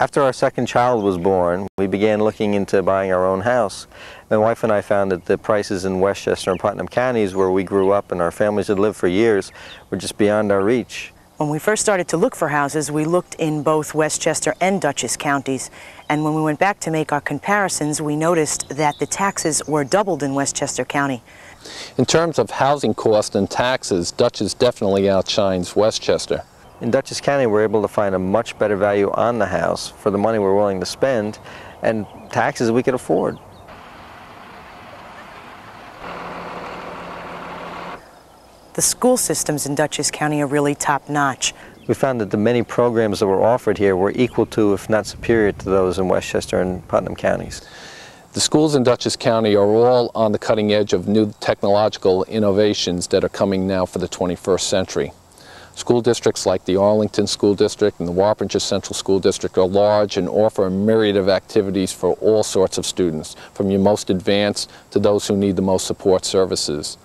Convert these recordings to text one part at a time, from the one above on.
After our second child was born, we began looking into buying our own house. My wife and I found that the prices in Westchester and Putnam Counties, where we grew up and our families had lived for years, were just beyond our reach. When we first started to look for houses, we looked in both Westchester and Dutchess counties. And when we went back to make our comparisons, we noticed that the taxes were doubled in Westchester County. In terms of housing cost and taxes, Dutchess definitely outshines Westchester. In Dutchess County, we're able to find a much better value on the house for the money we're willing to spend and taxes we could afford. The school systems in Dutchess County are really top-notch. We found that the many programs that were offered here were equal to, if not superior to, those in Westchester and Putnam counties. The schools in Dutchess County are all on the cutting edge of new technological innovations that are coming now for the 21st century. School districts like the Arlington School District and the Wappinger Central School District are large and offer a myriad of activities for all sorts of students, from your most advanced to those who need the most support services.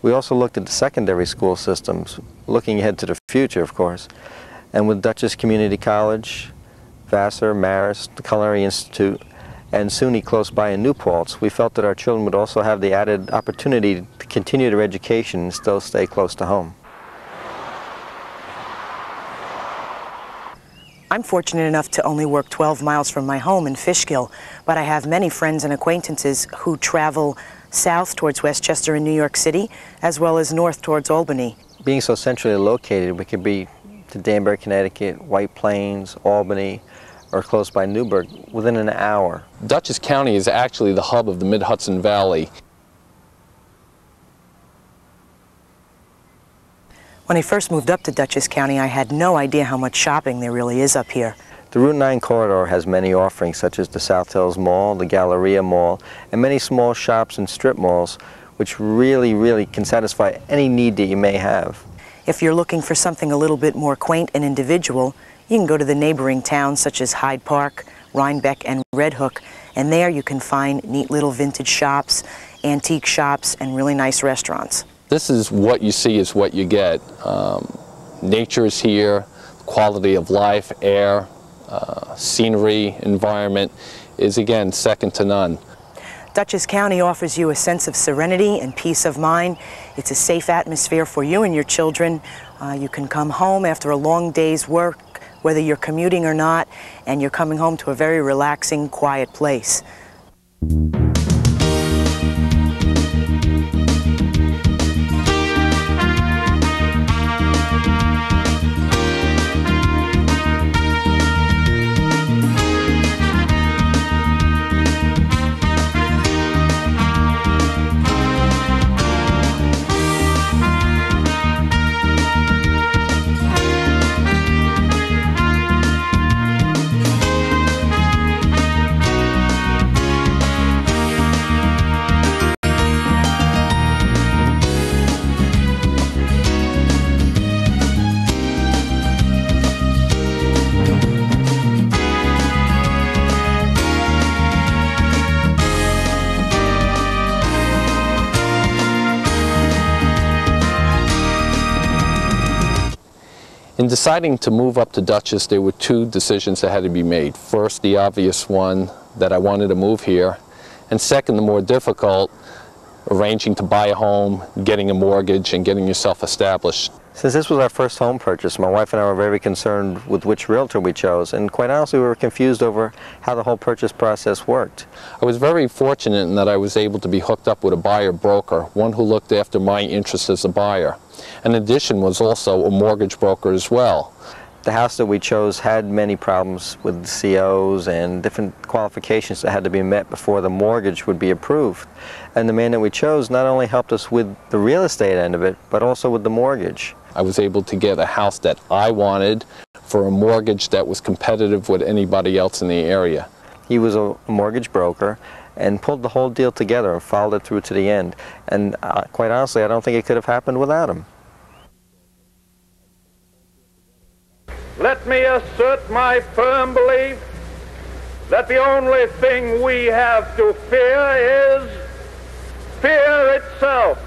We also looked at the secondary school systems, looking ahead to the future, of course. And with Dutchess Community College, Vassar, Marist, the Culinary Institute, and SUNY close by in New Paltz, we felt that our children would also have the added opportunity to continue their education and still stay close to home. I'm fortunate enough to only work 12 miles from my home in Fishkill, but I have many friends and acquaintances who travel south towards Westchester in New York City, as well as north towards Albany. Being so centrally located, we could be to Danbury, Connecticut, White Plains, Albany, or close by Newburgh within an hour. Dutchess County is actually the hub of the Mid-Hudson Valley. When I first moved up to Dutchess County, I had no idea how much shopping there really is up here. The Route 9 corridor has many offerings, such as the South Hills Mall, the Galleria Mall, and many small shops and strip malls, which really can satisfy any need that you may have. If you're looking for something a little bit more quaint and individual, you can go to the neighboring towns such as Hyde Park, Rhinebeck, and Red Hook, and there you can find neat little vintage shops, antique shops, and really nice restaurants. This is what you see is what you get. Nature is here, quality of life, air, scenery, environment is again second to none. Dutchess County offers you a sense of serenity and peace of mind. It's a safe atmosphere for you and your children. You can come home after a long day's work, whether you're commuting or not, and you're coming home to a very relaxing, quiet place. In deciding to move up to Dutchess, there were two decisions that had to be made. First, the obvious one, that I wanted to move here, and second, the more difficult, arranging to buy a home, getting a mortgage, and getting yourself established. Since this was our first home purchase, my wife and I were very concerned with which realtor we chose, and quite honestly, we were confused over how the whole purchase process worked. I was very fortunate in that I was able to be hooked up with a buyer broker, one who looked after my interests as a buyer. In addition, was also a mortgage broker as well. The house that we chose had many problems with COs and different qualifications that had to be met before the mortgage would be approved. And the man that we chose not only helped us with the real estate end of it, but also with the mortgage. I was able to get a house that I wanted for a mortgage that was competitive with anybody else in the area. He was a mortgage broker and pulled the whole deal together and followed it through to the end. And quite honestly, I don't think it could have happened without him. Let me assert my firm belief that the only thing we have to fear is fear itself.